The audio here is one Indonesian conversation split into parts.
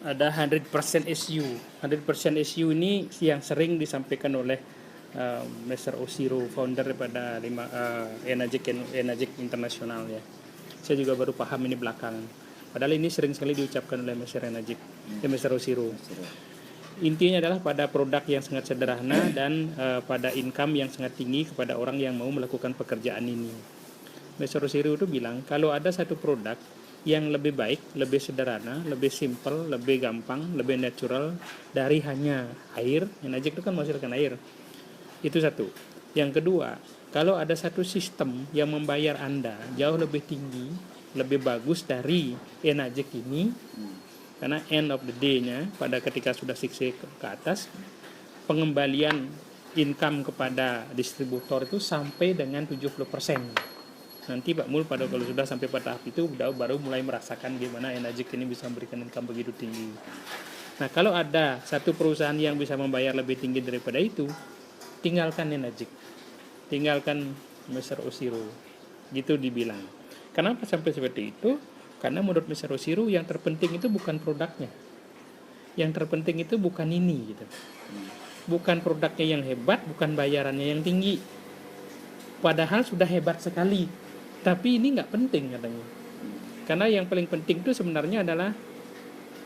ada 100% SU. 100% SU ini yang sering disampaikan oleh Mr. Oshiro, founder daripada Enagic Internasional ya. Saya juga baru paham ini belakangan. Padahal ini sering sekali diucapkan oleh Mr. Mr. Oshiro. Intinya adalah pada produk yang sangat sederhana dan pada income yang sangat tinggi kepada orang yang mau melakukan pekerjaan ini. Mr. Oshiro itu bilang kalau ada satu produk yang lebih baik, lebih sederhana, lebih simple, lebih gampang, lebih natural dari hanya air. Enagic itu kan menghasilkan air. Itu satu. Yang kedua, kalau ada satu sistem yang membayar Anda jauh lebih tinggi, lebih bagus dari Enagic ini, karena end of the day-nya pada ketika sudah 6C ke atas, pengembalian income kepada distributor itu sampai dengan 70%. Nanti Pak Mul pada kalau sudah sampai pada tahap itu baru mulai merasakan gimana Enagic ini bisa memberikan income begitu tinggi. Nah, kalau ada satu perusahaan yang bisa membayar lebih tinggi daripada itu, tinggalkan Enagic, tinggalkan Mr. Oshiro, gitu dibilang. Kenapa sampai seperti itu? Karena menurut Mr. Oshiro yang terpenting itu bukan produknya, yang terpenting itu bukan ini gitu, bukan produknya yang hebat, bukan bayarannya yang tinggi. Padahal sudah hebat sekali, tapi ini nggak penting katanya. Karena yang paling penting itu sebenarnya adalah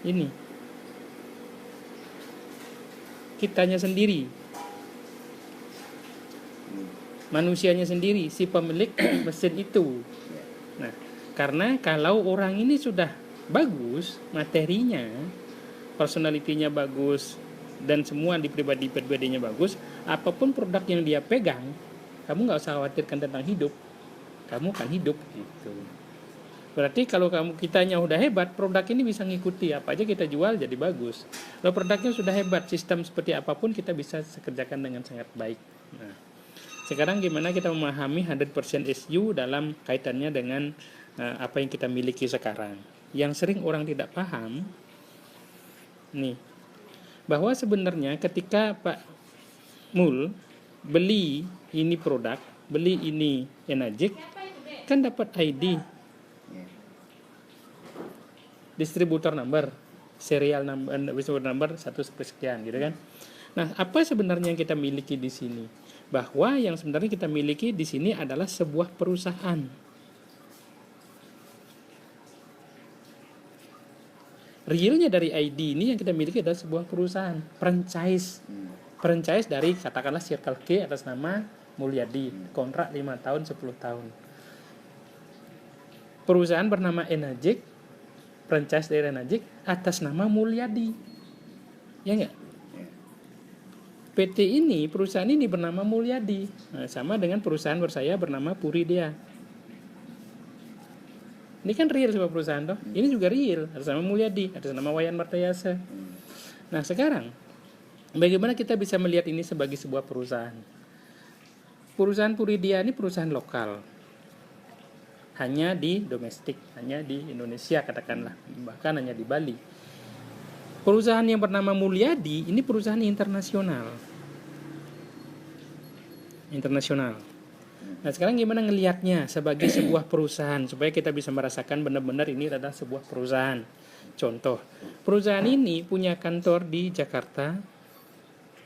ini, kitanya sendiri, manusianya sendiri, si pemilik mesin itu. Nah, karena kalau orang ini sudah bagus, materinya, personalitinya bagus, dan semua di pribadinya bagus, apapun produk yang dia pegang, kamu nggak usah khawatirkan tentang hidup, kamu kan hidup gitu. Berarti kalau kitanya udah hebat, produk ini bisa ngikuti apa aja kita jual jadi bagus. Kalau produknya sudah hebat, sistem seperti apapun kita bisa kerjakan dengan sangat baik. Nah, sekarang gimana kita memahami 100% SU dalam kaitannya dengan apa yang kita miliki sekarang. Yang sering orang tidak paham nih, bahwa sebenarnya ketika Pak Mul beli ini produk, beli ini Enagic, kan dapat ID, distributor number, serial number 1 sekian gitu kan. Nah, apa sebenarnya yang kita miliki di sini? Bahwa yang sebenarnya kita miliki di sini adalah sebuah perusahaan. Realnya dari ID ini yang kita miliki adalah sebuah perusahaan, franchise dari katakanlah Circle K atas nama Mulyadi, kontrak 5 tahun 10 tahun. Perusahaan bernama Enagic, franchise dari Enagic atas nama Mulyadi. Ya enggak? PT ini, perusahaan ini bernama Mulyadi. Nah, sama dengan perusahaan saya bernama Puridea. Ini kan real sebuah perusahaan toh. Ini juga real, atas nama Mulyadi, atas nama Wayan Martayasa. Nah, sekarang bagaimana kita bisa melihat ini sebagai sebuah perusahaan? Perusahaan Puridea ini perusahaan lokal. Hanya di domestik, hanya di Indonesia katakanlah, bahkan hanya di Bali. Perusahaan yang bernama Mulyadi ini perusahaan internasional. Nah, sekarang gimana ngelihatnya sebagai sebuah perusahaan supaya kita bisa merasakan benar-benar ini adalah sebuah perusahaan. Contoh, perusahaan ini punya kantor di Jakarta,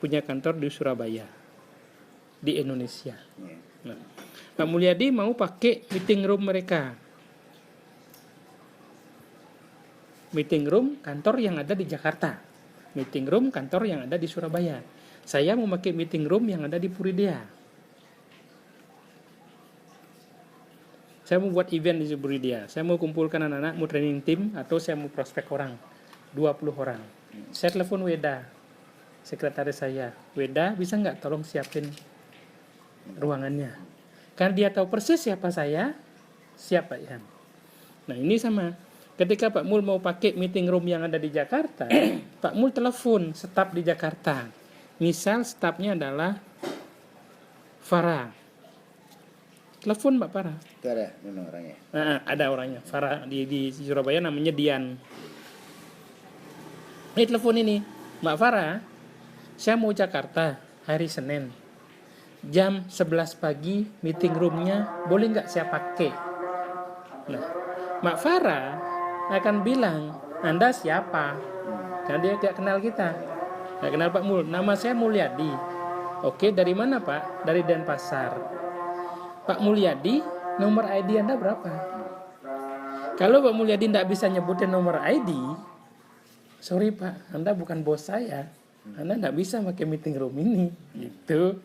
punya kantor di Surabaya, di Indonesia. Nah, Pak Mulyadi mau pakai meeting room mereka. Meeting room kantor yang ada di Jakarta, meeting room kantor yang ada di Surabaya. Saya mau pakai meeting room yang ada di Puridea. Saya mau buat event di Puridea. Saya mau kumpulkan anak-anak, mau training tim, atau saya mau prospek orang, 20 orang. Saya telepon Weda, sekretaris saya. Weda, bisa nggak tolong siapin ruangannya? Karena dia tahu persis siapa saya, siap Pak Ihan. Nah, ini sama. Ketika Pak Mul mau pakai meeting room yang ada di Jakarta, Pak Mul telepon staf di Jakarta. Misal stafnya adalah Farah. Telepon Mbak Farah. Itu ada memang orangnya. Ada orangnya. Farah di Surabaya namanya Dian. Ini telepon ini, Mbak Farah, saya mau Jakarta hari Senin. Jam 11 pagi meeting roomnya boleh nggak saya pakai? Nah, Mbak Farah akan bilang, Anda siapa? karena dia tidak kenal kita. Nggak kenal Pak Mul. Nama saya Mulyadi. Oke, dari mana Pak? Dari Denpasar. Pak Mulyadi, nomor ID Anda berapa? Kalau Pak Mulyadi tidak bisa nyebutin nomor ID, sorry Pak, Anda bukan bos saya. Anda tidak bisa pakai meeting room ini. Gitu.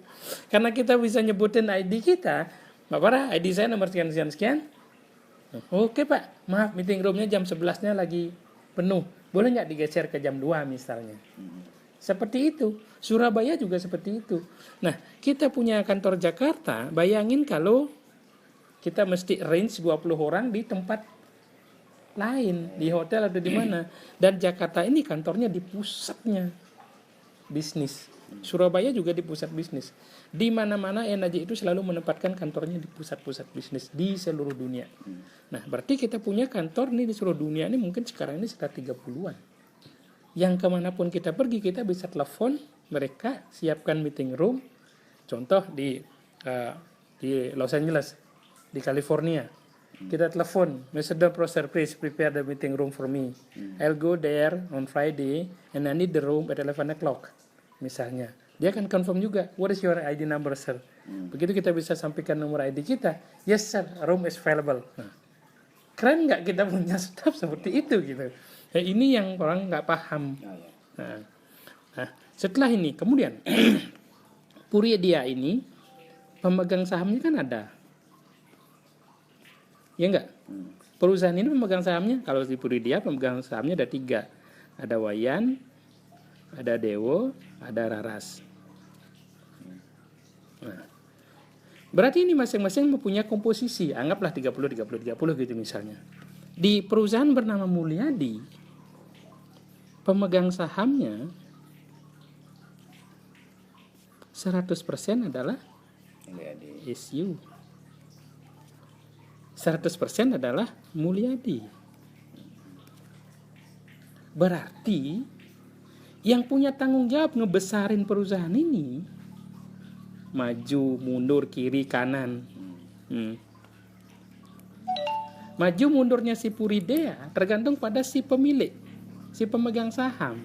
Karena kita bisa nyebutin ID kita. Pak Farah, ID saya nomor sekian-sekian. Oke Pak, maaf meeting roomnya jam 11-nya lagi penuh. Boleh nggak digeser ke jam 2 misalnya? Seperti itu. Surabaya juga seperti itu. Nah, kita punya kantor Jakarta, bayangin kalau kita mesti range 20 orang di tempat lain, di hotel atau di mana. Dan Jakarta ini kantornya di pusatnya bisnis. Surabaya juga di pusat bisnis. Di mana-mana Enaji itu selalu menempatkan kantornya di pusat-pusat bisnis di seluruh dunia. Nah, berarti kita punya kantor nih di seluruh dunia ini mungkin sekarang ini sekitar 30-an. Yang kemanapun kita pergi, kita bisa telepon mereka, siapkan meeting room. Contoh di Los Angeles, di California. Kita telepon, Mr. Professor, please prepare the meeting room for me. I'll go there on Friday and I need the room at 11 o'clock. Misalnya, dia akan confirm juga, what is your ID number, sir? Begitu kita bisa sampaikan nomor ID kita, yes sir, room is available. Nah, keren nggak kita punya staff seperti itu gitu? Nah, ini yang orang nggak paham. Nah, setelah ini, kemudian Puridia ini pemegang sahamnya kan ada, ya enggak? Perusahaan ini pemegang sahamnya, kalau di Puridia pemegang sahamnya ada 3, ada Wayan, ada Dewo, ada Raras. Nah, berarti ini masing-masing mempunyai komposisi, anggaplah 30 gitu misalnya. Di perusahaan bernama Mulyadi, pemegang sahamnya 100% adalah SU. 100% adalah Mulyadi. Berarti yang punya tanggung jawab ngebesarin perusahaan ini maju, mundur, kiri, kanan. Maju mundurnya si Puridia tergantung pada si pemilik, si pemegang saham.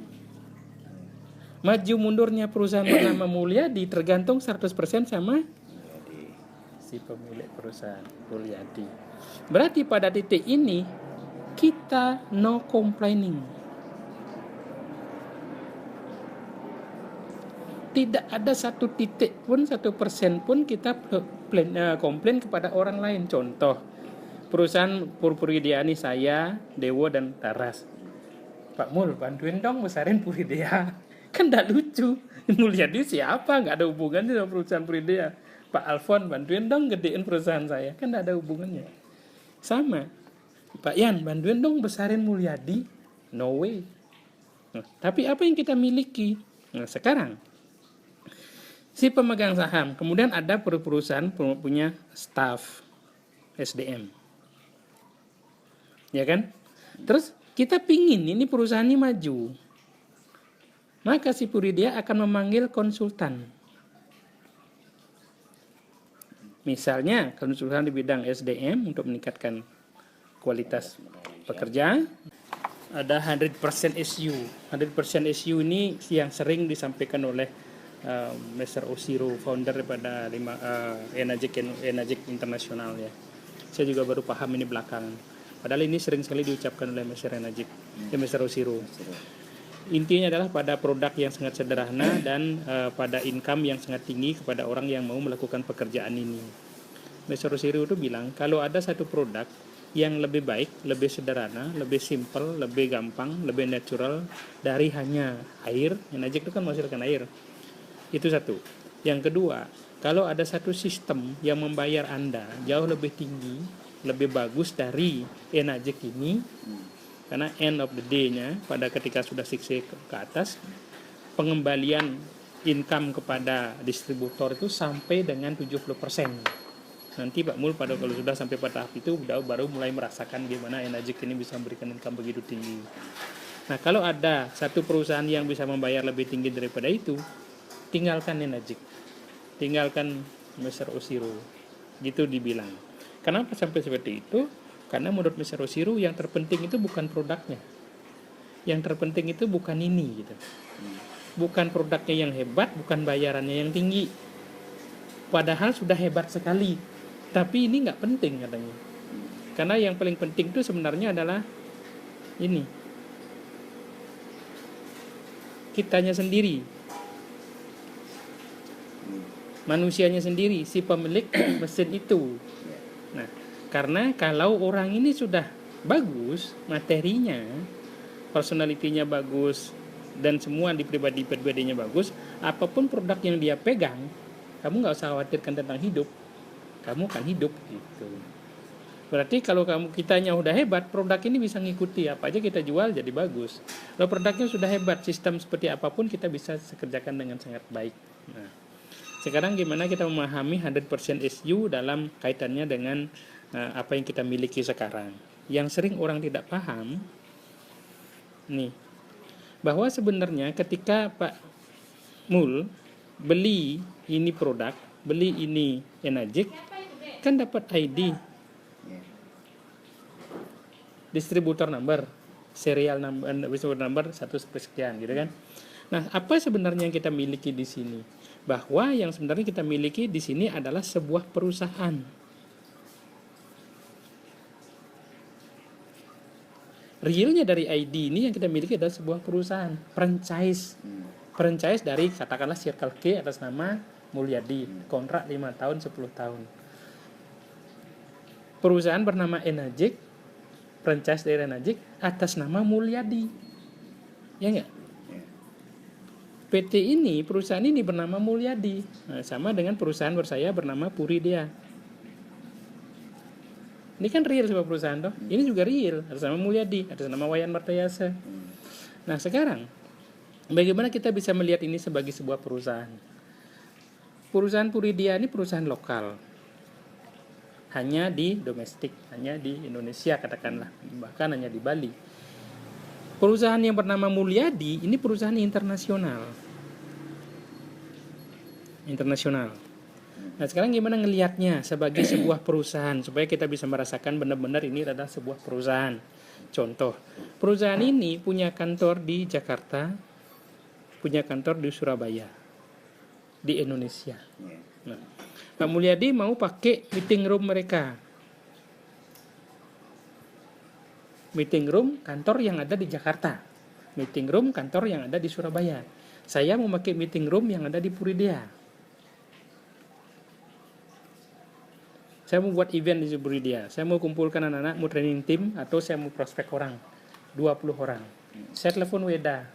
Maju mundurnya perusahaan bernama Mulyadi tergantung 100% sama si pemilik perusahaan Mulyadi. Berarti pada titik ini kita no complaining. Tidak ada satu titik pun, 1% pun kita komplain kepada orang lain. Contoh, perusahaan Puridia ini saya, Dewo, dan Taras. Pak Mul, bantuin dong besarin Puridia. Kan tidak lucu. Mulyadi siapa? Nggak ada hubungannya sama perusahaan Puridia. Pak Alfon, bantuin dong gedein perusahaan saya. Kan tidak ada hubungannya. Sama. Pak Yan, bantuin dong besarin Mulyadi. No way. Nah, tapi apa yang kita miliki? Nah, sekarang si pemegang saham, kemudian ada perusahaan punya staff SDM, ya kan? Terus kita pingin ini perusahaan ini maju, maka si Puridia akan memanggil konsultan. Misalnya konsultan di bidang SDM untuk meningkatkan kualitas pekerja. Ada 100% SU. 100% SU ini yang sering disampaikan oleh Mr. Osiro, founder daripada Enagic Internasional ya. Saya juga baru paham ini belakangan. Padahal ini sering sekali diucapkan oleh Mr. Enagic, Mr. Osiro. Intinya adalah pada produk yang sangat sederhana dan pada income yang sangat tinggi kepada orang yang mau melakukan pekerjaan ini. Mr. Osiro itu bilang kalau ada satu produk yang lebih baik, lebih sederhana, lebih simple, lebih gampang, lebih natural dari hanya air. Enagic itu kan menghasilkan air. Itu satu. Yang kedua, kalau ada satu sistem yang membayar Anda jauh lebih tinggi, lebih bagus dari Enagic ini, karena end of the day-nya, pada ketika sudah sukses ke atas, pengembalian income kepada distributor itu sampai dengan 70%. Nanti Pak Mul pada kalau sudah sampai pada tahap itu, baru mulai merasakan gimana Enagic ini bisa memberikan income begitu tinggi. Nah, kalau ada satu perusahaan yang bisa membayar lebih tinggi daripada itu, tinggalkan Enagic, tinggalkan Mr. Osiro, gitu dibilang. Kenapa sampai seperti itu? Karena menurut Mr. Osiro yang terpenting itu bukan produknya, yang terpenting itu bukan ini gitu. Bukan produknya yang hebat, bukan bayarannya yang tinggi. Padahal sudah hebat sekali. Tapi ini nggak penting katanya. Karena yang paling penting itu sebenarnya adalah ini. Kitanya sendiri. Manusianya sendiri, si pemilik mesin itu. Nah, karena kalau orang ini sudah bagus, materinya, personalitinya bagus, dan semua di pribadinya bagus, apapun produk yang dia pegang, kamu nggak usah khawatirkan tentang hidup, kamu akan hidup gitu. Berarti kalau kitanya udah hebat, produk ini bisa ngikuti apa aja kita jual jadi bagus. Kalau produknya sudah hebat, sistem seperti apapun kita bisa kerjakan dengan sangat baik. Nah, sekarang gimana kita memahami 100% SU dalam kaitannya dengan apa yang kita miliki sekarang. Yang sering orang tidak paham nih, bahwa sebenarnya ketika Pak Mul beli ini produk, beli ini Enagic, kan dapat ID, distributor number, serial number 1 sekian gitu kan. Nah, apa sebenarnya yang kita miliki di sini? Bahwa yang sebenarnya kita miliki di sini adalah sebuah perusahaan. Realnya dari ID ini yang kita miliki adalah sebuah perusahaan, franchise. Franchise dari katakanlah Circle K atas nama Mulyadi, kontrak 5 tahun, 10 tahun. Perusahaan bernama Enagic, franchise dari Enagic atas nama Mulyadi. Ya enggak? PT ini, perusahaan ini bernama Mulyadi. Nah, sama dengan perusahaan saya bernama Puridea. Ini kan real sebuah perusahaan toh. Ini juga real, atas nama Mulyadi, atas nama Wayan Martayasa. Nah, sekarang bagaimana kita bisa melihat ini sebagai sebuah perusahaan? Perusahaan Puridea ini perusahaan lokal. Hanya di domestik, hanya di Indonesia katakanlah, bahkan hanya di Bali. Perusahaan yang bernama Mulyadi ini perusahaan internasional. Nah, sekarang gimana ngelihatnya sebagai sebuah perusahaan supaya kita bisa merasakan benar-benar ini adalah sebuah perusahaan. Contoh, perusahaan ini punya kantor di Jakarta, punya kantor di Surabaya, di Indonesia. Nah, Pak Mulyadi mau pakai meeting room mereka. Meeting room kantor yang ada di Jakarta, meeting room kantor yang ada di Surabaya. Saya mau pakai meeting room yang ada di Puridea. Saya mau buat event di Puridea. Saya mau kumpulkan anak-anak, mau training tim, atau saya mau prospek orang, 20 orang. Saya telepon Weda,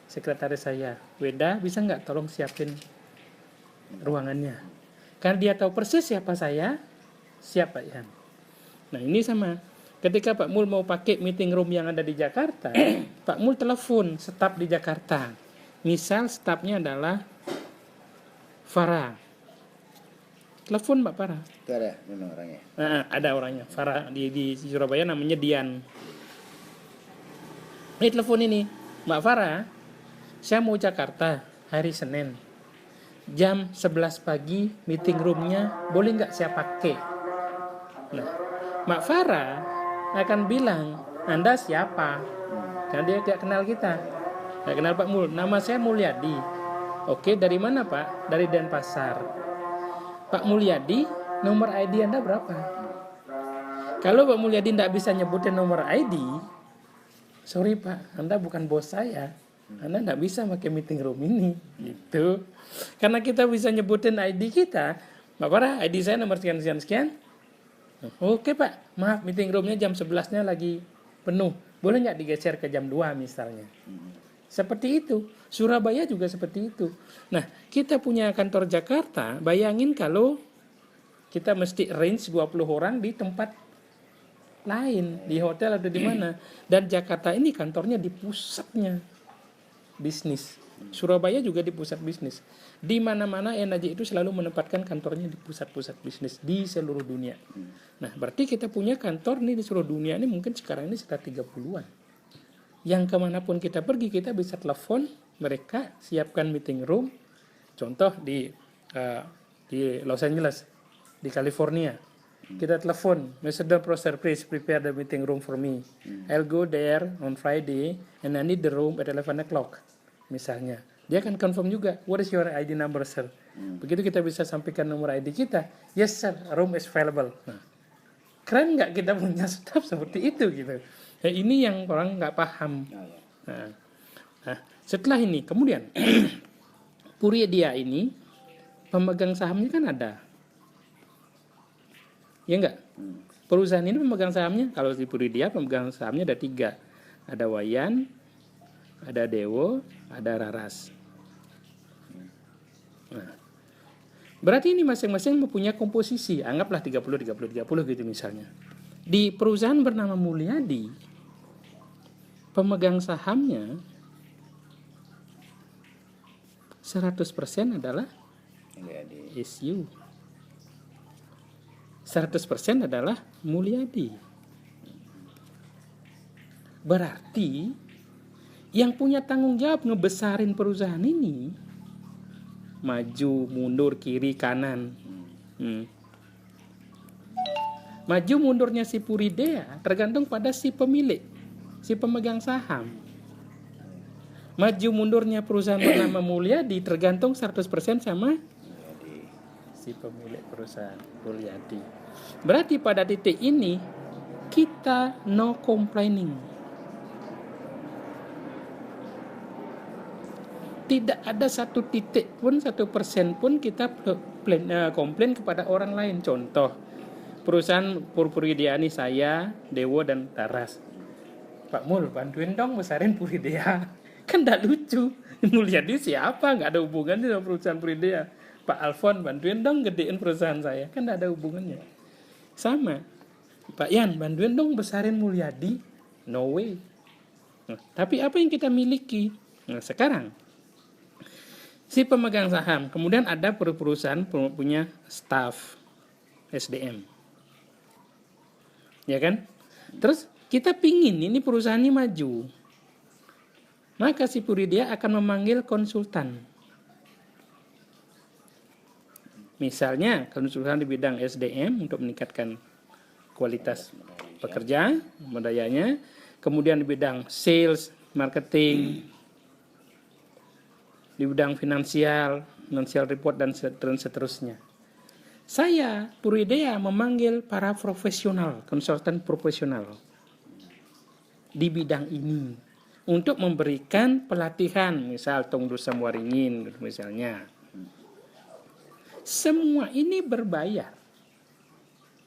sekretaris saya. Weda, bisa nggak tolong siapin ruangannya? Karena dia tahu persis siapa saya, siap Pak Yan. Nah, ini sama. Ketika Pak Mul mau pakai meeting room yang ada di Jakarta, Pak Mul telepon staf di Jakarta. Misal stafnya adalah Farah. Telepon Mbak Farah. Itu ada memang orangnya? Nah, ada orangnya. Farah di Surabaya namanya Dian. Ini telepon ini. Mbak Farah, saya mau Jakarta hari Senin. Jam 11 pagi meeting roomnya boleh nggak saya pakai? Nah, Mbak Farah akan bilang, Anda siapa? Karena dia tidak kenal kita, tidak kenal Pak Mul. Nama saya Mulyadi. Oke, dari mana Pak? Dari Denpasar. Pak Mulyadi, nomor ID Anda berapa? Kalau Pak Mulyadi tidak bisa nyebutin nomor ID, sorry Pak, Anda bukan bos saya. Anda tidak bisa pakai meeting room ini, gitu. Karena kita bisa nyebutin ID kita, Mbak Farah, ID saya nomor sekian. Oke Pak, maaf meeting roomnya jam 11-nya lagi penuh. Boleh nggak digeser ke jam 2 misalnya? Seperti itu. Surabaya juga seperti itu. Nah, kita punya kantor Jakarta, bayangin kalau kita mesti range 20 orang di tempat lain, di hotel atau di mana. Dan Jakarta ini kantornya di pusatnya bisnis. Surabaya juga di pusat bisnis. Di mana-mana Enagic itu selalu menempatkan kantornya di pusat-pusat bisnis di seluruh dunia. Nah, berarti kita punya kantor nih di seluruh dunia ini mungkin sekarang ini sekitar 30-an. Yang kemanapun kita pergi, kita bisa telepon mereka, siapkan meeting room. Contoh di Los Angeles, di California. Kita telepon, Mr. the Professor, please prepare the meeting room for me. I'll go there on Friday and I need the room at 11 o'clock. Misalnya. Dia akan confirm juga, what is your ID number, sir? Begitu kita bisa sampaikan nomor ID kita, yes sir, room is available. Nah, keren nggak kita punya staff seperti itu gitu. Ya, ini yang orang nggak paham. Nah, setelah ini, kemudian Puridia ini pemegang sahamnya kan ada. Ya enggak? Perusahaan ini pemegang sahamnya, kalau di Puridia pemegang sahamnya ada 3. Ada Wayan, ada Dewo, ada Raras. Nah, berarti ini masing-masing mempunyai komposisi, anggaplah 30 gitu misalnya. Di perusahaan bernama Mulyadi, pemegang sahamnya 100% adalah SU. 100% adalah Mulyadi. Berarti yang punya tanggung jawab ngebesarin perusahaan ini maju, mundur, kiri, kanan. Maju mundurnya si Puridia tergantung pada si pemilik, si pemegang saham. Maju mundurnya perusahaan bernama Mulyadi tergantung 100% sama si pemilik perusahaan Mulyadi. Berarti pada titik ini kita no complaining. Tidak ada satu titik pun, 1% pun kita komplain kepada orang lain. Contoh, perusahaan Puridia ini saya, Dewo, dan Taras. Pak Mul, bantuin dong besarin Puridia. Kan tidak lucu. Mulyadi siapa? Nggak ada hubungannya sama perusahaan Puridia. Pak Alfon, bantuin dong gedein perusahaan saya. Kan tidak ada hubungannya. Sama. Pak Yan, bantuin dong besarin Mulyadi. No way. Nah, tapi apa yang kita miliki? Nah, sekarang si pemegang saham, kemudian ada perusahaan punya staff SDM, ya kan? Terus kita pingin ini perusahaan ini maju, maka si Puridia akan memanggil konsultan. Misalnya konsultan di bidang SDM untuk meningkatkan kualitas pekerja, dayanya, kemudian di bidang sales, marketing, di bidang finansial report dan seterusnya. Saya, Puridia, memanggil para profesional, konsultan profesional di bidang ini untuk memberikan pelatihan, misal Tongdu Samwaringin, misalnya. Semua ini berbayar.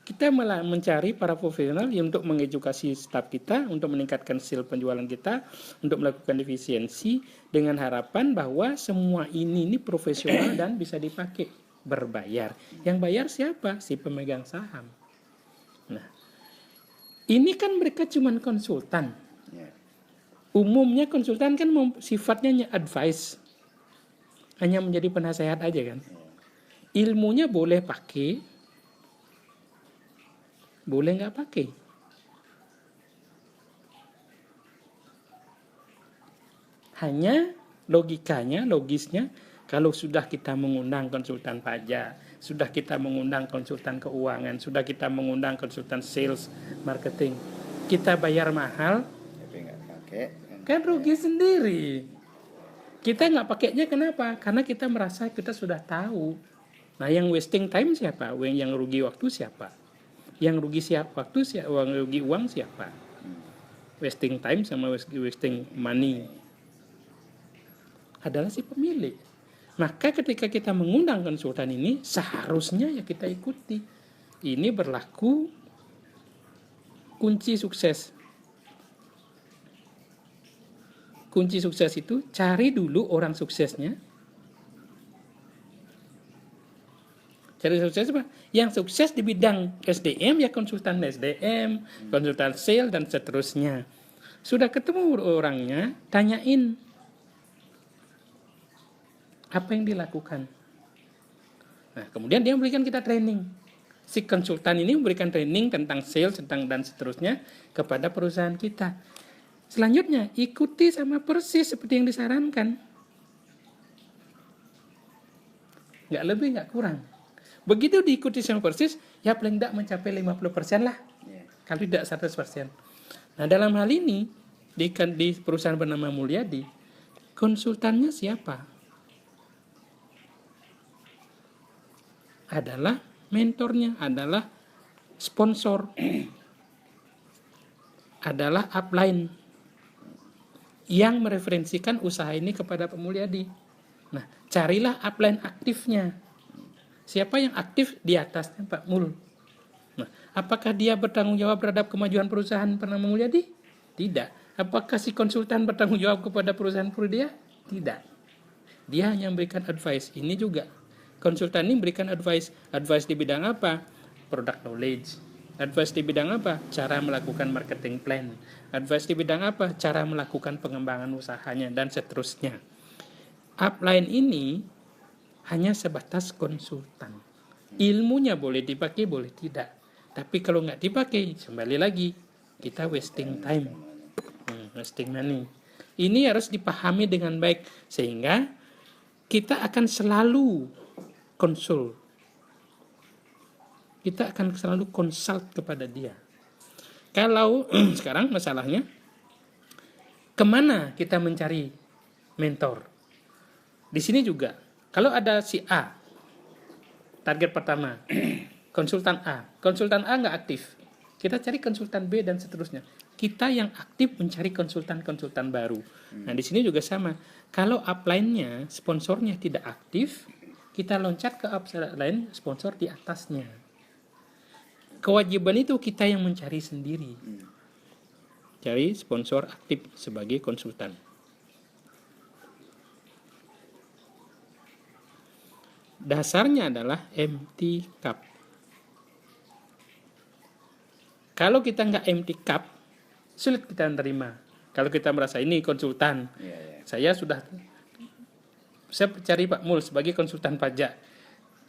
Kita malah mencari para profesional untuk mengedukasi staf kita, untuk meningkatkan skill penjualan kita, untuk melakukan efisiensi dengan harapan bahwa semua ini profesional dan bisa dipakai, berbayar. Yang bayar siapa? Si pemegang saham. Nah, ini kan mereka cuma konsultan. Umumnya konsultan kan sifatnya advice, hanya menjadi penasehat aja kan. Ilmunya boleh pakai, boleh nggak pakai. Hanya logikanya, logisnya, kalau sudah kita mengundang konsultan pajak, sudah kita mengundang konsultan keuangan, sudah kita mengundang konsultan sales, marketing, kita bayar mahal, tapi nggak pakai, kan rugi sendiri. Kita nggak pakainya kenapa? Karena kita merasa kita sudah tahu. Nah, yang wasting time siapa? Yang rugi waktu siapa? Yang rugi waktu siapa? Yang rugi uang siapa? Wasting time sama wasting money adalah si pemilik. Maka ketika kita mengundang konsultan ini, seharusnya ya kita ikuti. Ini berlaku kunci sukses. Kunci sukses itu cari dulu orang suksesnya. Cari sukses apa? Yang sukses di bidang SDM ya konsultan SDM, konsultan sales dan seterusnya. Sudah ketemu orangnya, tanyain apa yang dilakukan. Nah, kemudian dia memberikan kita training. Si konsultan ini memberikan training tentang sales, dan seterusnya kepada perusahaan kita. Selanjutnya, ikuti sama persis seperti yang disarankan. Nggak lebih, nggak kurang. Begitu diikuti sama persis, ya paling tidak mencapai 50% lah. Ya. Kalau tidak 100%. Nah, dalam hal ini, di perusahaan bernama Mulyadi, konsultannya siapa? Adalah mentornya, adalah sponsor, adalah upline yang mereferensikan usaha ini kepada Pak Mulyadi. Nah, carilah upline aktifnya. Siapa yang aktif di atasnya Pak Mul? Nah, apakah dia bertanggung jawab terhadap kemajuan perusahaan bernama Mulyadi? Tidak. Apakah si konsultan bertanggung jawab kepada perusahaan dia? Tidak. Dia hanya memberikan advice. Ini juga konsultan ini memberikan advice. Advice di bidang apa? Product knowledge. Advice di bidang apa? Cara melakukan marketing plan. Advice di bidang apa? Cara melakukan pengembangan usahanya dan seterusnya. Upline ini hanya sebatas konsultan. Ilmunya boleh dipakai, boleh tidak. Tapi kalau nggak dipakai, kembali lagi kita wasting time, wasting money. Ini harus dipahami dengan baik sehingga kita akan selalu konsul. Kita akan selalu consult kepada dia. Kalau sekarang masalahnya, kemana kita mencari mentor? Di sini juga, kalau ada si A, target pertama, konsultan A nggak aktif, kita cari konsultan B dan seterusnya. Kita yang aktif mencari konsultan-konsultan baru. Nah, di sini juga sama. Kalau upline-nya, sponsornya tidak aktif, kita loncat ke upline sponsor di atasnya. Kewajiban itu kita yang mencari sendiri. Cari sponsor aktif sebagai konsultan. Dasarnya adalah empty cup. Kalau kita nggak empty cup, sulit kita menerima. Kalau kita merasa ini konsultan, saya cari Pak Mul sebagai konsultan pajak.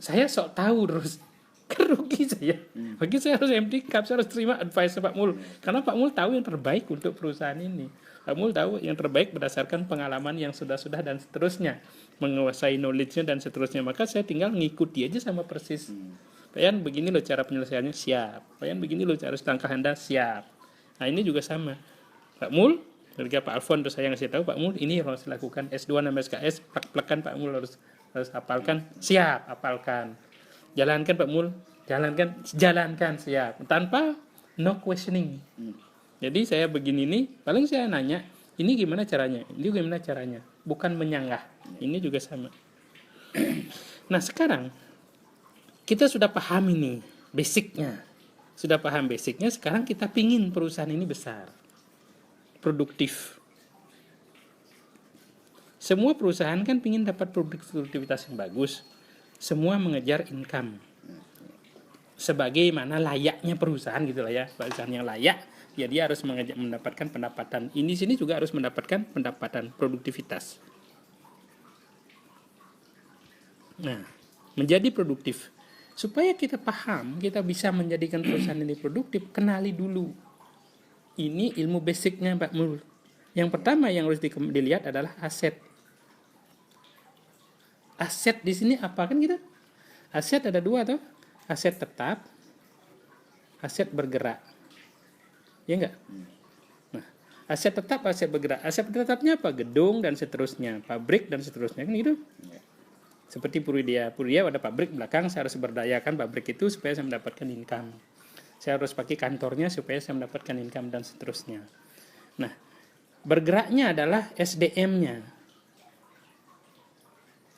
Saya sok tahu terus. Rugi saya. Bagi saya harus empty cup, saya harus terima advice Pak Mul. Karena Pak Mul tahu yang terbaik untuk perusahaan ini. Pak Mul tahu yang terbaik berdasarkan pengalaman yang sudah-sudah dan seterusnya. Menguasai knowledge-nya dan seterusnya. Maka saya tinggal ngikuti aja sama persis. Pak Yan, begini loh cara penyelesaiannya, siap. Pak Yan, begini loh cara langkah Anda, siap. Nah, ini juga sama. Pak Mul, ketika Pak Alfon terus saya ngasih tahu, Pak Mul, ini harus lakukan S2 dan SKS, plek-plekan Pak Mul harus hafalkan, siap, hafalkan. Jalankan Pak Mul, jalankan siap. Tanpa no questioning. Jadi saya begini nih, paling saya nanya, ini gimana caranya? Ini gimana caranya? Bukan menyanggah. Ini juga sama. Nah, sekarang kita sudah paham ini basicnya. Sudah paham basicnya, sekarang kita pingin perusahaan ini besar. Produktif. Semua perusahaan kan pingin dapat produktivitas yang bagus. Semua mengejar income. Sebagaimana layaknya perusahaan gitu lah ya. Perusahaan yang layak, ya dia harus mendapatkan pendapatan. Ini sini juga harus mendapatkan pendapatan produktivitas. Nah, menjadi produktif. Supaya kita paham, kita bisa menjadikan perusahaan ini produktif, kenali dulu. Ini ilmu basicnya Pak Mul. Yang pertama yang harus dilihat adalah aset. Aset di sini apa kan kita? Aset ada dua tuh. Aset tetap, aset bergerak. Ya enggak? Nah, aset tetap, aset bergerak. Aset tetapnya apa? Gedung dan seterusnya, pabrik dan seterusnya kan gitu. Seperti Puridia ada pabrik belakang, saya harus berdayakan pabrik itu supaya saya mendapatkan income. Saya harus pakai kantornya supaya saya mendapatkan income dan seterusnya. Nah, bergeraknya adalah SDM-nya.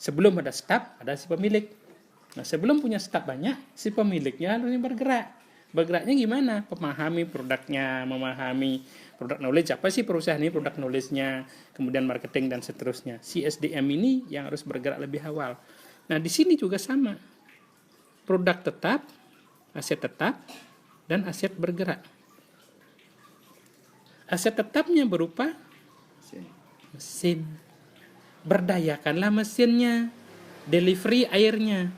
Sebelum ada staf, ada si pemilik. Nah, sebelum punya staf banyak, si pemiliknya harusnya bergerak. Bergeraknya gimana? Memahami produknya, memahami produk knowledge. Apa sih perusahaan ini produk knowledge-nya, kemudian marketing dan seterusnya. Si SDM ini yang harus bergerak lebih awal. Nah, di sini juga sama. Produk tetap, aset tetap, dan aset bergerak. Aset tetapnya berupa mesin. Berdayakanlah mesinnya, delivery airnya.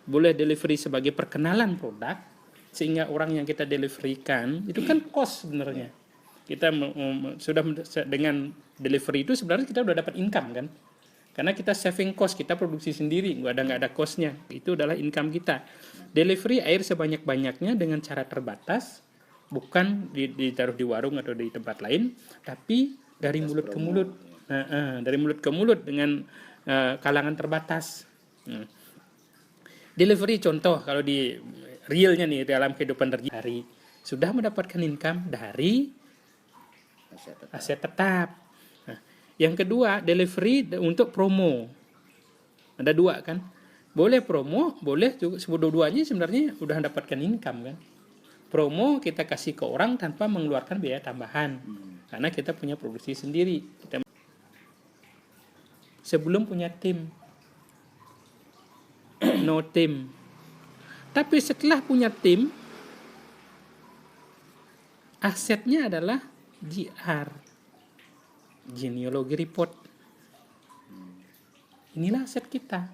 Boleh delivery sebagai perkenalan produk, sehingga orang yang kita deliverykan, itu kan cost sebenarnya. Kita sudah dengan delivery itu sebenarnya kita sudah dapat income kan. Karena kita saving cost, kita produksi sendiri, nggak ada costnya. Itu adalah income kita. Delivery air sebanyak-banyaknya dengan cara terbatas, bukan ditaruh di warung atau di tempat lain, tapi dari mulut ke mulut. Dari mulut ke mulut dengan kalangan terbatas. Delivery contoh, kalau di realnya nih, dalam kehidupan sehari-hari, sudah mendapatkan income dari aset tetap. Nah, yang kedua, delivery untuk promo. Ada dua kan. Boleh promo, boleh juga dua-duanya sebenarnya udah mendapatkan income kan. Promo kita kasih ke orang tanpa mengeluarkan biaya tambahan. Karena kita punya produksi sendiri. Sebelum punya tim. No tim. Tapi setelah punya tim, asetnya adalah GR, genealogi report. Inilah aset kita.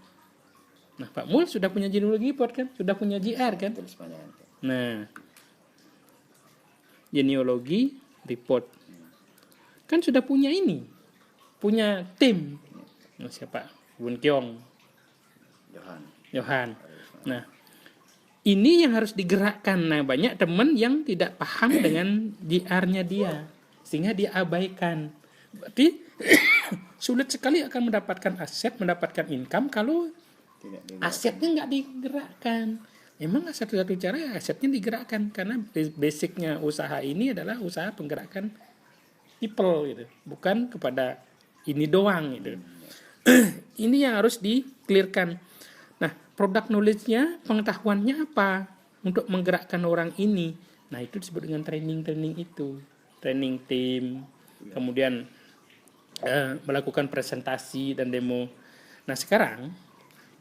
Nah, Pak Mul sudah punya genealogi report kan, sudah punya GR kan. Nah, genealogi report kan sudah punya ini, punya tim. Nah, siapa? Bun Kiong, Johan. Nah, ini yang harus digerakkan. Nah, banyak teman yang tidak paham dengan GR-nya dia, sehingga dia abaikan. Berarti sulit sekali akan mendapatkan aset, mendapatkan income kalau asetnya nggak digerakkan. Emang satu-satu cara ya asetnya digerakkan, karena basicnya usaha ini adalah usaha penggerakan people gitu, bukan kepada ini doang gitu. Ini yang harus di-clearkan. Nah, product knowledge-nya, pengetahuannya apa untuk menggerakkan orang ini. Nah, itu disebut dengan training itu. Training tim, kemudian melakukan presentasi dan demo. Nah, sekarang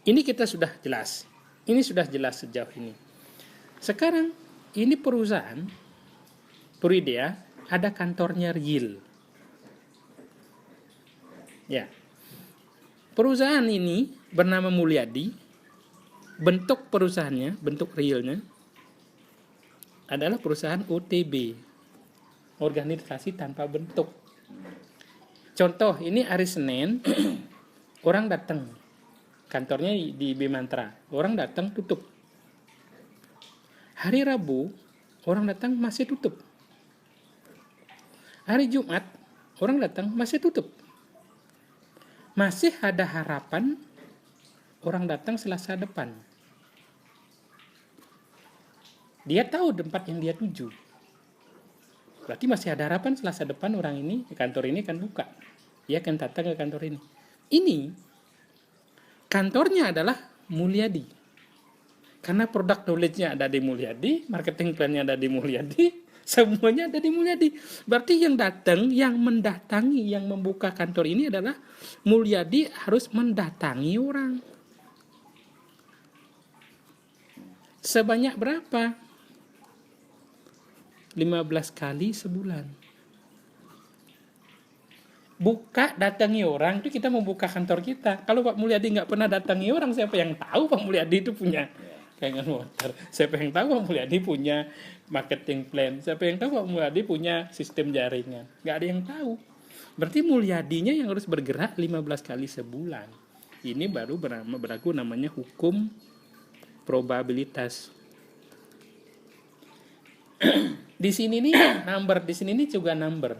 ini kita sudah jelas. Ini sudah jelas sejauh ini. Sekarang ini perusahaan Pruidea ada kantornya real. Ya. Perusahaan ini bernama Mulyadi. Bentuk perusahaannya, bentuk realnya adalah perusahaan OTB, organisasi tanpa bentuk. Contoh, ini hari Senin orang datang, kantornya di Bimantra, orang datang tutup. Hari Rabu orang datang masih tutup. Hari Jumat orang datang masih tutup. Masih ada harapan orang datang Selasa depan. Dia tahu tempat yang dia tuju. Berarti masih ada harapan Selasa depan orang ini, kantor ini akan buka. Dia akan datang ke kantor ini. Ini kantornya adalah Mulyadi. Karena product knowledge-nya ada di Mulyadi, marketing plan-nya ada di Mulyadi, semuanya ada di Mulyadi. Berarti yang datang, yang mendatangi, yang membuka kantor ini adalah Mulyadi harus mendatangi orang. Sebanyak berapa? 15 kali sebulan. Buka, datangi orang, itu kita membuka kantor kita. Kalau Pak Mulyadi nggak pernah datangi orang, siapa yang tahu Pak Mulyadi itu punya kayangan motor? Siapa yang tahu Pak Mulyadi punya marketing plan? Siapa yang tahu Pak Mulyadi punya sistem jaringan? Nggak ada yang tahu. Berarti Mulyadinya yang harus bergerak 15 kali sebulan. Ini baru berlaku namanya hukum probabilitas. Di sini nih number, di sini nih juga number.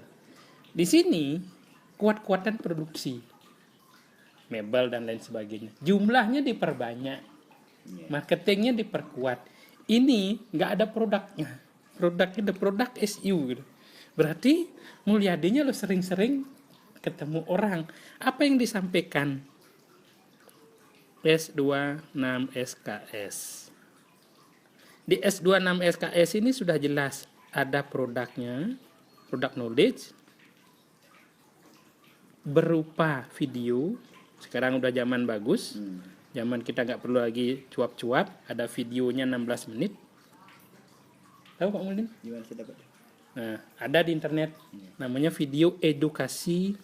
Di sini kuat-kuatan produksi, mebel dan lain sebagainya. Jumlahnya diperbanyak, marketingnya diperkuat. Ini nggak ada produknya. Produknya the product is you. Gitu. Berarti Mulyadinya lo sering-sering ketemu orang. Apa yang disampaikan? S26 SKS. Di S26 SKS ini sudah jelas ada produknya, product knowledge berupa video. Sekarang udah zaman bagus, zaman kita nggak perlu lagi cuap-cuap, ada videonya 16 menit. Tahu Pak Muldin? Gimana sih dapat? Nah, ada di internet, namanya video edukasi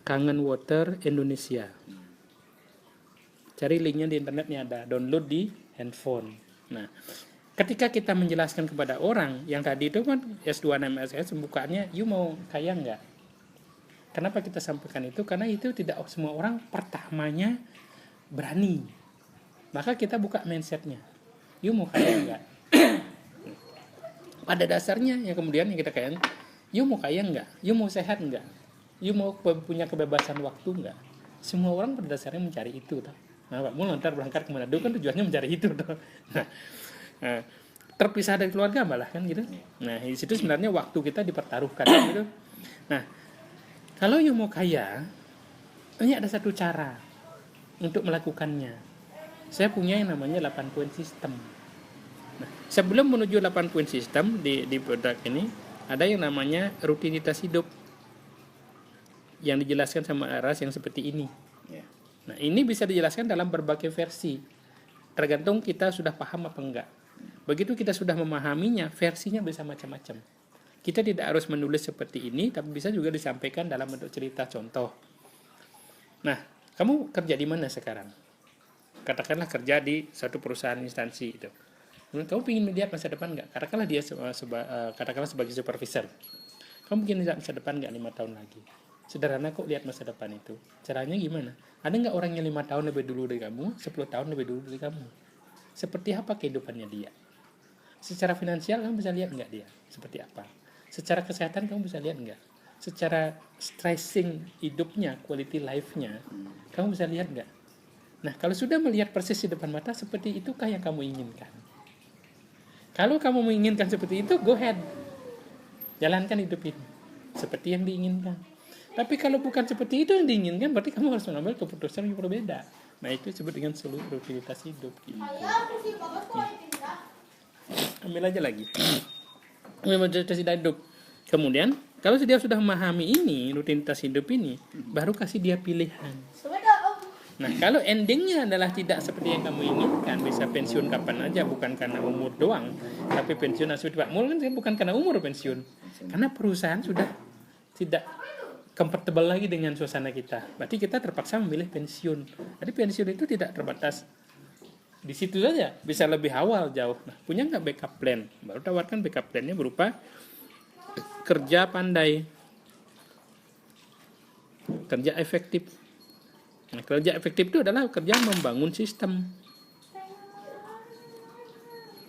Kangen Water Indonesia. Cari linknya di internetnya, ada, download di handphone. Nah, ketika kita menjelaskan kepada orang yang tadi itu kan S26 SS pembukaannya, you mau kaya nggak? Kenapa kita sampaikan itu? Karena itu tidak semua orang pertamanya berani. Maka kita buka mindsetnya. You mau kaya enggak? Pada dasarnya ya kemudian yang kita katakan, you mau kaya enggak? You mau sehat enggak? You mau punya kebebasan waktu enggak? Semua orang pada dasarnya mencari itu. Toh. Nah, Pak Mul ntar berangkat ke Manado kan tujuannya mencari itu. Toh. Nah, terpisah dari keluarga malah kan gitu. Nah, di situ sebenarnya waktu kita dipertaruhkan gitu. Nah, kalau you mau kaya, ini ada satu cara untuk melakukannya. Saya punya yang namanya 8 point system. Nah, sebelum menuju 8 point system di produk ini, ada yang namanya rutinitas hidup yang dijelaskan sama Aras yang seperti ini. Nah, ini bisa dijelaskan dalam berbagai versi. Tergantung kita sudah paham apa enggak. Begitu kita sudah memahaminya, versinya bisa macam-macam. Kita tidak harus menulis seperti ini, tapi bisa juga disampaikan dalam bentuk cerita contoh. Nah, kamu kerja di mana sekarang? Katakanlah kerja di suatu perusahaan instansi itu. Kamu ingin melihat masa depan nggak? Katakanlah dia katakanlah sebagai supervisor. Kamu ingin lihat masa depan nggak 5 tahun lagi? Sederhana kok lihat masa depan itu. Caranya gimana? Ada nggak orang yang 5 tahun lebih dulu dari kamu, 10 tahun lebih dulu dari kamu? Seperti apa kehidupannya dia? Secara finansial kamu bisa lihat nggak dia? Seperti apa? Secara kesehatan kamu bisa lihat nggak? Secara stressing hidupnya, quality life-nya, kamu bisa lihat nggak? Nah, kalau sudah melihat persis di depan mata, seperti itukah yang kamu inginkan? Kalau kamu menginginkan seperti itu, go ahead. Jalankan hidup ini. Seperti yang diinginkan. Tapi kalau bukan seperti itu yang diinginkan, berarti kamu harus mengambil keputusan yang berbeda. Nah, itu disebut dengan seluruh rutinitas hidup. Gitu. Ambil aja lagi. Rutinitas hidup. Kemudian, kalau dia sudah memahami ini, rutinitas hidup ini, baru kasih dia pilihan. Nah, kalau endingnya adalah tidak seperti yang kamu inginkan, bisa pensiun kapan aja, bukan karena umur doang, tapi pensiun seperti Pak Mul kan bukan karena umur pensiun, karena perusahaan sudah tidak comfortable lagi dengan suasana kita. Berarti kita terpaksa memilih pensiun. Jadi pensiun itu tidak terbatas di situ saja, bisa lebih awal jauh. Nah, punya nggak backup plan? Baru tawarkan backup plan-nya berupa kerja pandai, kerja efektif. Nah, kerja efektif itu adalah kerja membangun sistem.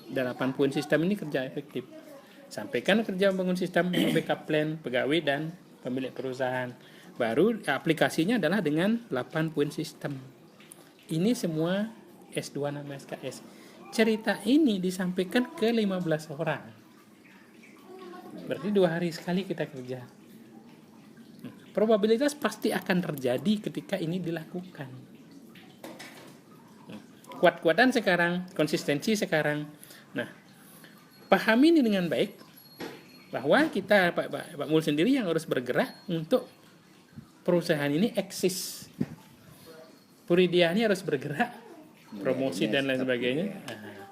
8 poin sistem ini kerja efektif. Sampaikan kerja membangun sistem, backup plan, pegawai dan pemilik perusahaan. Baru aplikasinya adalah dengan 8 poin sistem. Ini semua S2 nama SKS. Cerita ini disampaikan ke 15 orang. Berarti 2 hari sekali kita kerja. Probabilitas pasti akan terjadi ketika ini dilakukan. Kuat-kuatan sekarang, konsistensi sekarang. Nah, pahami ini dengan baik bahwa kita Pak Mul sendiri yang harus bergerak untuk perusahaan ini eksis. Puridia ini harus bergerak, promosi dan lain sebagainya. Nah,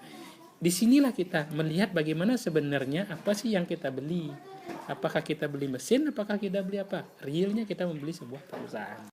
disinilah kita melihat bagaimana sebenarnya apa sih yang kita beli. Apakah kita beli mesin, apakah kita beli apa? Realnya kita membeli sebuah perusahaan.